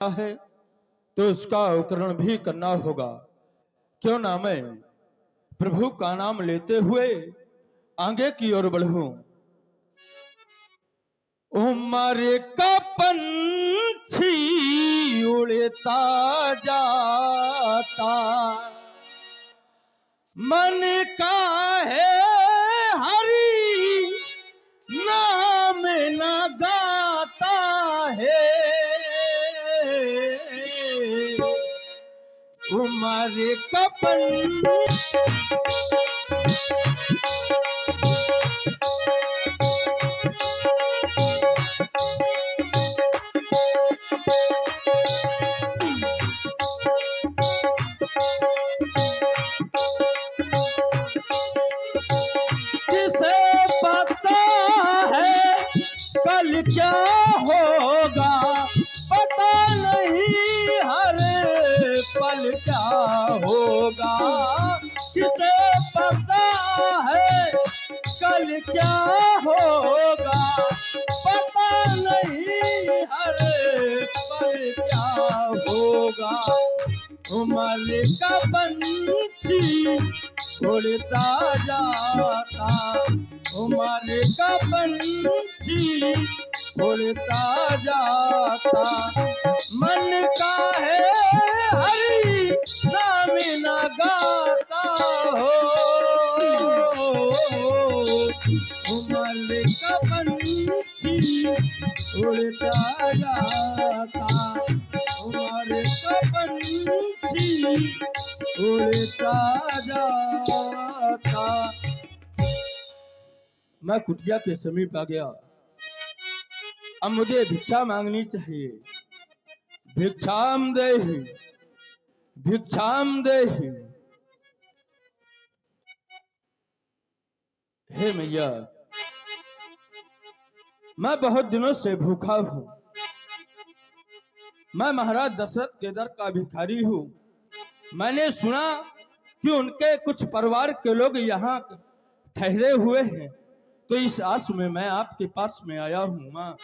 है तो उसका उपकरण भी करना होगा। क्यों ना मैं प्रभु का नाम लेते हुए आगे की ओर बढ़ूं। उमर का पंछी उड़ता जाता, मन का है हरि नाम न गाता है। उमर का किसे पता है कल क्या होगा, पता नहीं हर पल क्या होगा। किसे पता है कल क्या होगा, पता नहीं हर पल क्या होगा। उमर का पंछी उड़ता जाता, उमर का पंछी उड़ता जाता, मन का है हरि नाम न गाता हो। उमर का पंछी उड़ता जाता, उमर का पंछी उड़ता जाता। मैं कुटिया के समीप आ गया। अब मुझे भिक्षा मांगनी चाहिए। भिक्षाम देहि, भिक्षाम देहि। हे मैया, मैं बहुत दिनों से भूखा हूँ। मैं महाराज दशरथ के दर का भिखारी हूँ। मैंने सुना कि उनके कुछ परिवार के लोग यहाँ ठहरे हुए हैं, तो इस आस में मैं आपके पास में आया हूँ। माँ,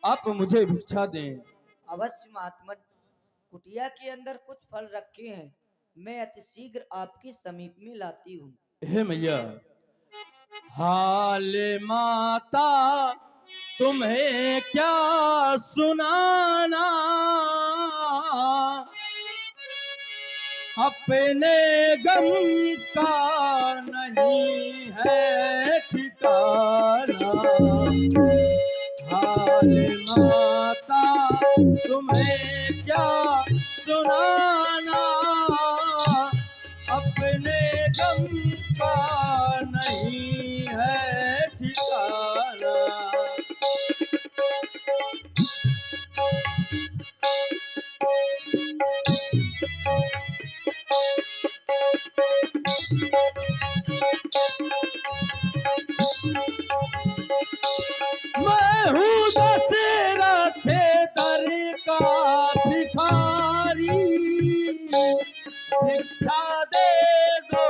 आप मुझे भिक्षा दें। अवश्य महात्मा, कुटिया के अंदर कुछ फल रखे हैं, मैं अति शीघ्र आपके समीप में लाती हूँ। हे मैया, हाल माता तुम्हें क्या सुनाना, अपने गम का नहीं है ठिकाना। हाल माता तुम्हें क्या सुनाना, अपने गम का नहीं है ठिकाना। मैं हूँ दशरथ दर का भिखारी, भिक्षा दे दो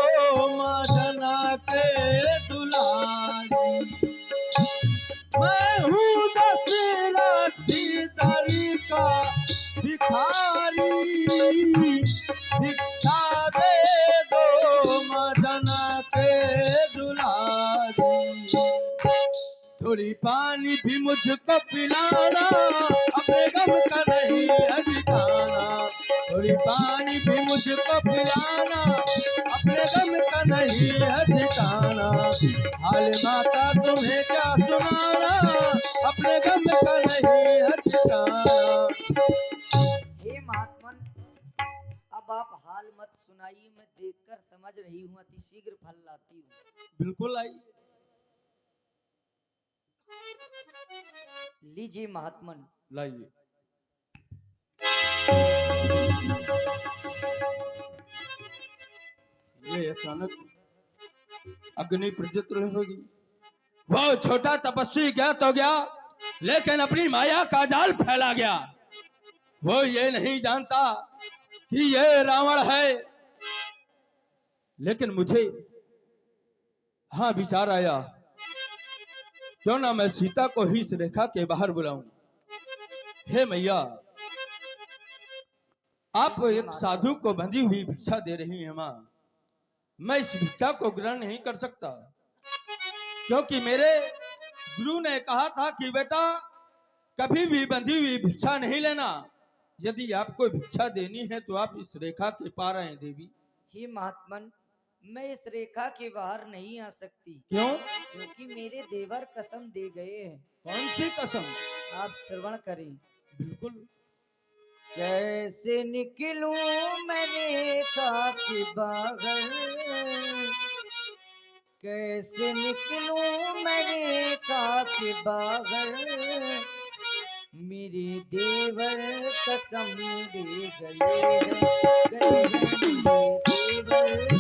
मदना के दुलारी। मैं हूँ दशरथ दर का भिखारी, भिक्षा दे दो मदना के दुलारी। थोड़ी पानी भी मुझको पिलाना, अपने गम का नहीं है ठिकाना। थोड़ी पानी भी मुझको पिलाना, अपने गम का नहीं है ठिकाना। हाल माता तुम्हें क्या सुनाना, अपने गम का नहीं है ठिकाना। हे महात्मन, अब आप हाल मत सुनाइए, मैं देखकर समझ रही हूँ, अति शीघ्र फल लाती हूँ। बिल्कुल आई। लीजिए महात्मन। लाइए। ये अचानक अग्नि प्रज्वलित होगी। वो छोटा तपस्वी गया तो गया, लेकिन अपनी माया का जाल फैला गया। वो ये नहीं जानता कि ये रावण है। लेकिन मुझे हाँ विचार आया, क्यों ना मैं सीता को ही इस रेखा के बाहर बुलाऊं। हे मैया, आप जी एक महात्मन। साधु को बंधी हुई भिक्षा दे रही हैं माँ। मैं इस भिक्षा को ग्रहण नहीं कर सकता, क्योंकि मेरे गुरु ने कहा था कि बेटा कभी भी बंधी हुई भिक्षा नहीं लेना। यदि आपको भिक्षा देनी है तो आप इस रेखा के पार आए देवी। हे महात्मन, मैं इस रेखा के बाहर नहीं आ सकती, क्यों? क्योंकि मेरे देवर कसम दे गए हैं। कौन सी कसम? आप श्रवण करें। बिल्कुल। कैसे निकलूं मैं रेखा के बाहर, कैसे निकलूं मैं रेखा के बाहर, मेरे देवर कसम दे गए हैं, गए हैं मेरे देवर कसम दे गए हैं।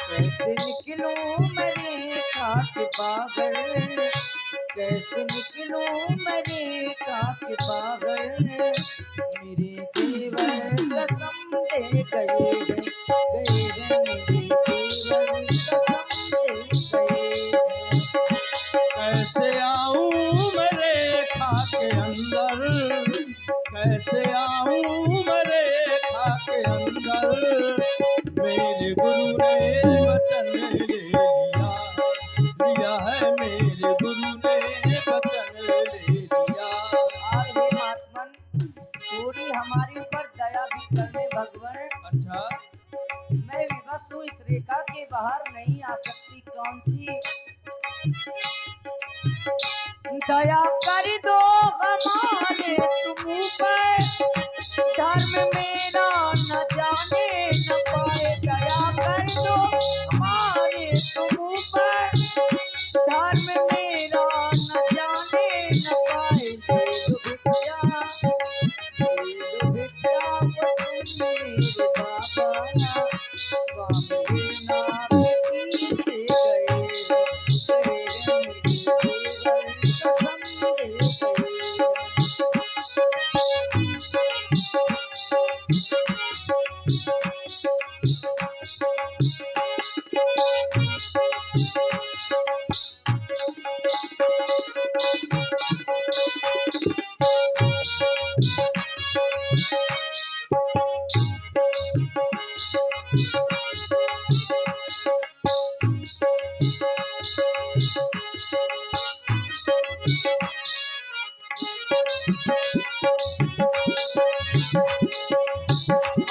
कैसे निकलूं मैं रेखा के बाहर, कैसे निकलूं मैं रेखा के बाहर, मेरे देवर कसम दे गए हैं, गए हैं मेरे देवर कसम दे गए हैं। कैसे आऊं मैं रेखा के अंदर, कैसे आऊं मैं रेखा के अंदर। मेरे गुरु ने वचन ले लिया, लिया है मेरे गुरु ने वचन ले लिया। और हे महात्मन, थोड़ी हमारे ऊपर दया भी करने भगवान। अच्छा, मैं विवश हूँ, इस रेखा के बाहर नहीं आ सकती। कौन सी दया कर दो हमारे तुम पर, धर्म मेरा न जाने न पाए। दया कर दो हमारे तुम पर, धर्म मेरा न जाने न पाए। दे दो भिक्षा, दे दो भिक्षा को तुम मेरे बाबा, स्वामी नाथ पीछे गए, गए मेरे देवर कसम दे गए।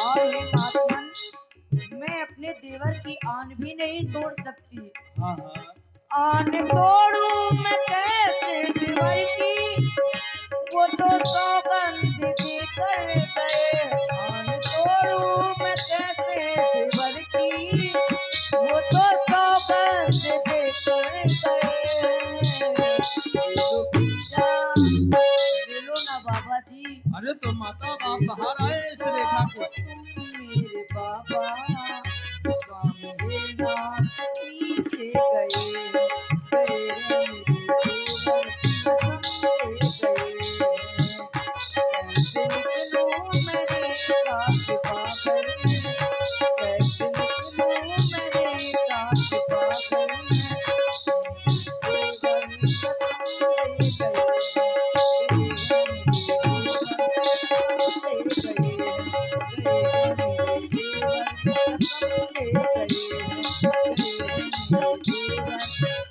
और हे महात्मन, मैं अपने देवर की आन भी नहीं तोड़ सकती। हाँ हाँ, आन तोड़ू मैं कैसे देवर की, वो तो सौगंध देकर गए। आन तोड़ू मैं कैसे देवर की, वो तो सौगंध देकर गए। ले लो भिक्षा, ले लो ना बाबा जी। अरे तो माता बाप बाहर आए इस रेखा को। मेरे बाबा स्वामी नाथ पीछे गए, गए मेरे देवर कसम दे गए। कैसे निकलूं मैं रेखा के बाहर, कैसे निकलूं मैं रेखा के बाहर, देवर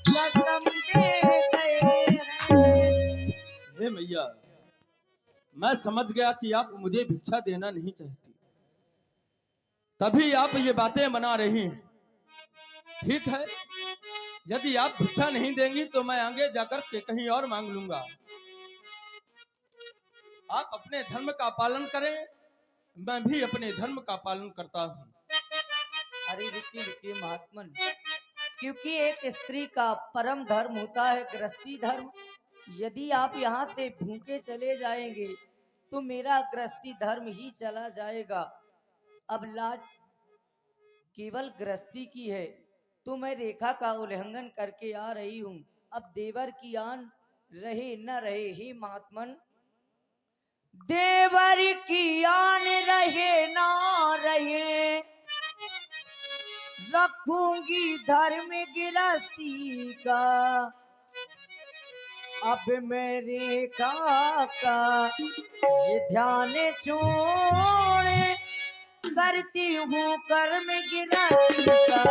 कसम दे हे मैया, मैं समझ गया कि आप मुझे भिक्षा देना नहीं चाहती, तभी आप ये बातें बना रही हैं। ठीक है, यदि आप भिक्षा नहीं देंगी तो मैं आगे जाकर के कहीं और मांग लूंगा। आप अपने धर्म का पालन करें, मैं भी अपने धर्म का पालन करता हूँ। अरे रुकिए रुकिए महात्मन, क्योंकि एक स्त्री का परम धर्म होता है गृहस्थी धर्म। यदि आप यहाँ से भूखे चले जाएंगे तो मेरा गृहस्थी धर्म ही चला जाएगा। अब लाज केवल गृहस्थी की है, तो मैं रेखा का उल्लंघन करके आ रही हूँ। अब देवर की आन रहे न रहे, हे महात्मन, देवर की आन रहे ना रहे, रखूंगी धर्म गृहस्थी का। अब मेरे का ये ध्यान छोड़, करती हूँ कर्म गृहस्थी का।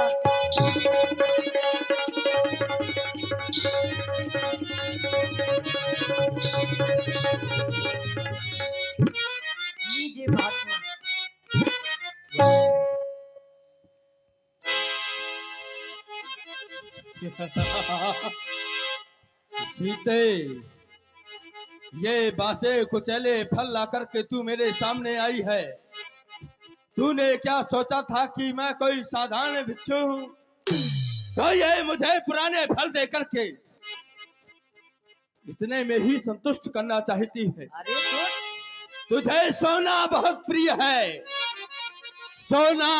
लीजिए महात्मा। सीते, ये बासे कुचले फल ला करके तू मेरे सामने आई है। तूने क्या सोचा था कि मैं कोई साधारण भिक्षु हूँ? तो ये मुझे पुराने फल दे करके इतने में ही संतुष्ट करना चाहती है। अरे तो तुझे सोना बहुत प्रिय है। सोना,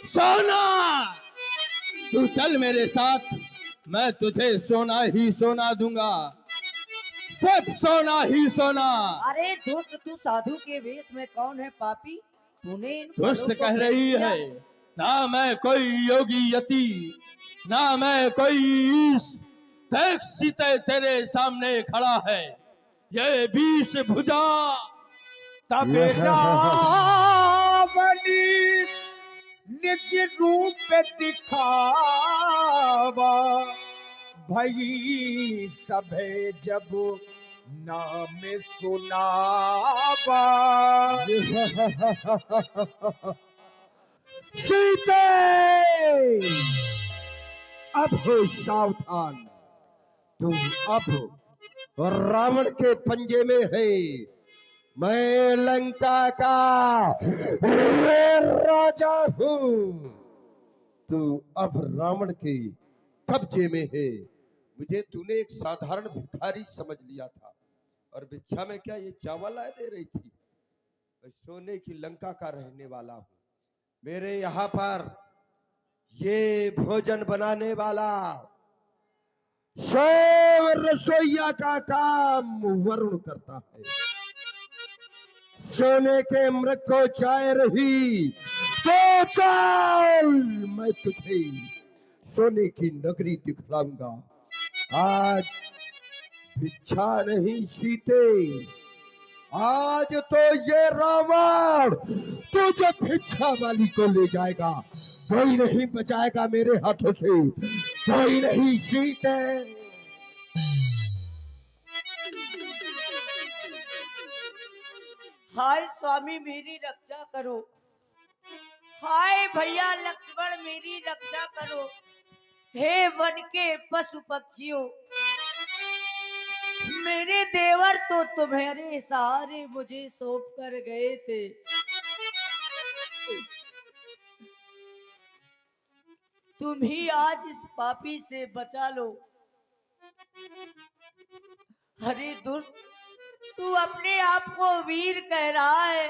सोना, तू चल मेरे साथ, मैं तुझे सोना ही सोना दूंगा, सिर्फ सोना ही सोना। अरे दुष्ट, तू साधु के वेश में कौन है पापी? तूने इन दुष्ट फलों को कह रही किया? है, ना मैं कोई योगी यति, ना मैं कोई ईश। देख सीते तेरे सामने खड़ा है ये 20 भुजा तबे बनी निज रूप दिखावा, भई सभे जब नाम सुनावा। सीते, अब हो सावधान, तुम अब रावण के पंजे में है। मैं लंका का राजा हूँ, तू अब रावण के कब्जे में है। मुझे तूने एक साधारण भिखारी समझ लिया था, और भिक्षा में क्या ये चावल आए दे रही थी? मैं सोने की लंका का रहने वाला हूँ। मेरे यहाँ पर ये भोजन बनाने वाला स्वयं रसोइया का काम वरुण करता है। सोने के मृग को चाय रही तो चल, मैं तुझे सोने की नगरी दिखलाऊंगा। आज भिक्षा नहीं सीते, आज तो ये रावण तुझे भिक्षा वाली को ले जाएगा। कोई नहीं बचाएगा मेरे हाथों से, कोई नहीं सीते। हाय स्वामी, मेरी रक्षा करो। हाय भैया लक्ष्मण, मेरी रक्षा करो। हे वन के पशु पक्षियों, मेरे देवर तो तुम्हारे सहारे मुझे सौंप कर गए थे। तुम ही आज इस पापी से बचा लो। अरे दुष्ट, तू अपने आप को वीर कह रहा है,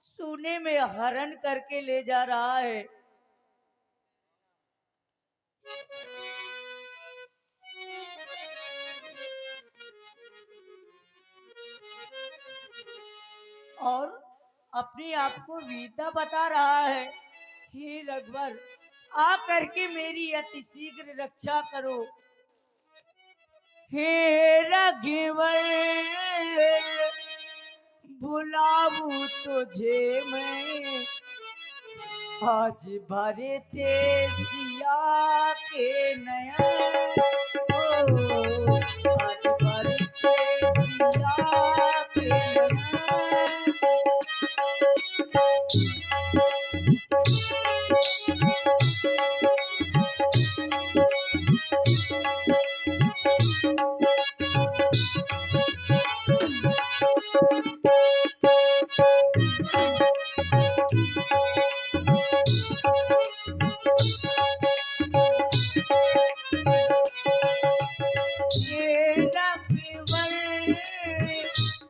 सोने में हरण करके ले जा रहा है। और अपने आप को वीरता बता रहा है। हे रघुवर, आ करके मेरी अति शीघ्र रक्षा करो। हे रघुवर, बुलाऊं तुझे मैं, आज भरे थे सिया के नयन। ओ, आज भरे थे सिया के नयन।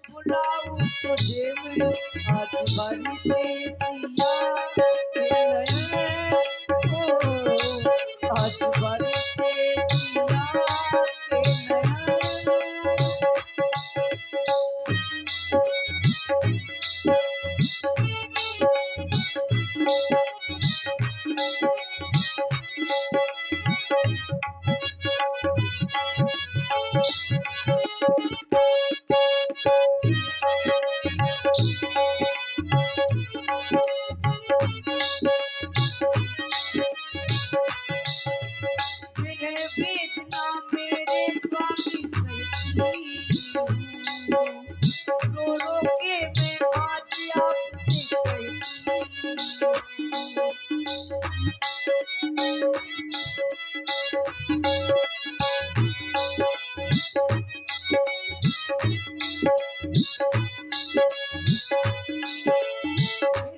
बुलाऊं तुझे मैं, आज भरी तेरी सिया के मेरे वेदना मेरे स्वामी सही रो रो के मैं आज आपसे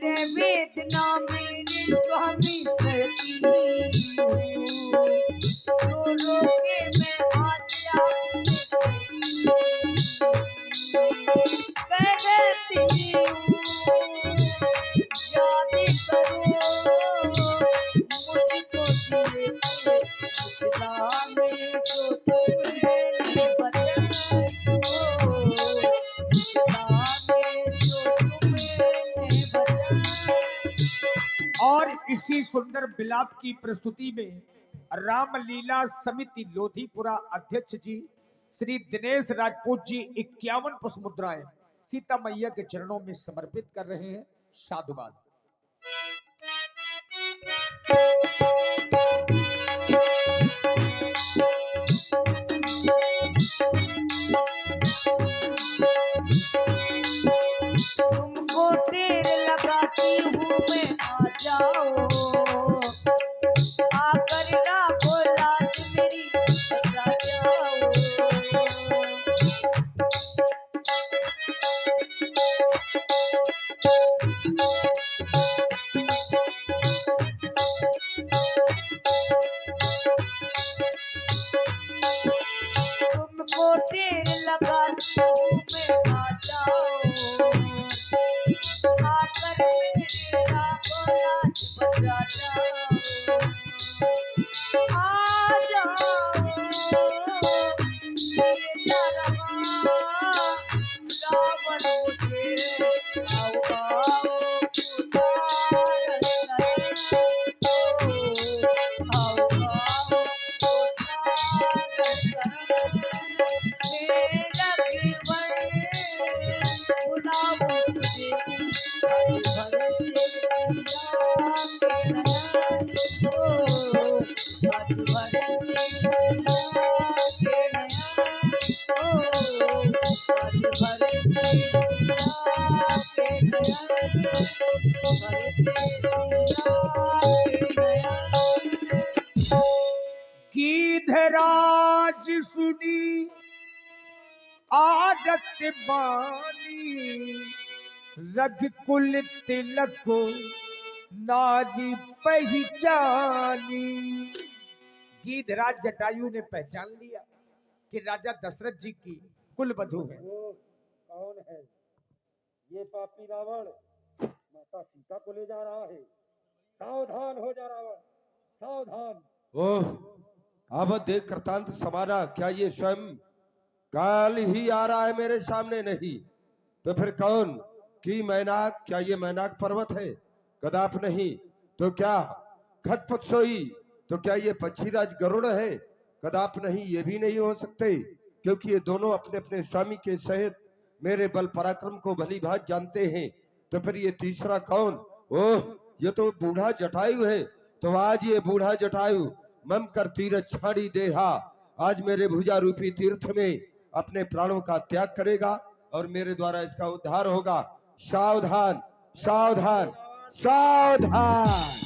मेरे वेदना मेरे स्वामी सही रो रो के मैं आज आपसे कहती हूँ याद करो मुझको तेरे खुदा में जो तुमने बदल खुदा में जो तुमने बदल। और इसी सुंदर विलाप की प्रस्तुति में रामलीला समिति लोधीपुरा अध्यक्ष जी श्री दिनेश राजपूत जी 51 पुष्प मुद्राएं सीता मैया के चरणों में समर्पित कर रहे हैं। साधुवाद। तुमको टेर लगाती हूँ मैं आ जाओ आकर ना बोला मेरी बचा जाओ। तुमको टेर लगाती हूँ मैं आ जाओ आकर मेरा लाज बचा जाओ। आ जाओ मेरे जरवा रावण मुझे आओ आओ उतार आओ आओ मेरा जीवन बुलाओ तुझे गीधराज सुनी आदत बानी रघुकुल तिलक नारी पहचानी। गीधराज जटायु ने पहचान लिया कि राजा दशरथ जी की कुल वधू है। वो कौन है? ये पापी रावण माता सीता को ले जा रहा है। सावधान हो जा रावण, सावधान। ओह, अब देख कृतांत समाना, क्या ये स्वयं काल ही आ रहा है मेरे सामने? नहीं तो फिर कौन? कि मैनाक? क्या ये मैनाक पर्वत है? कदाप नहीं। तो क्या खटपट सोई? तो क्या ये पक्षीराज गरुड़ है? कदाप नहीं, ये भी नहीं हो सकते, क्योंकि ये दोनों अपने अपने स्वामी के सहित मेरे बल पराक्रम को भली भांति जानते हैं। तो फिर ये तीसरा कौन? ओह, ये तो बूढ़ा जटायु है। तो आज ये बूढ़ा जटायु मम कर तीरथ छाड़ी देहा, आज मेरे भुजा रूपी तीर्थ में अपने प्राणों का त्याग करेगा और मेरे द्वारा इसका उद्धार होगा। सावधान, सावधान, सावधान।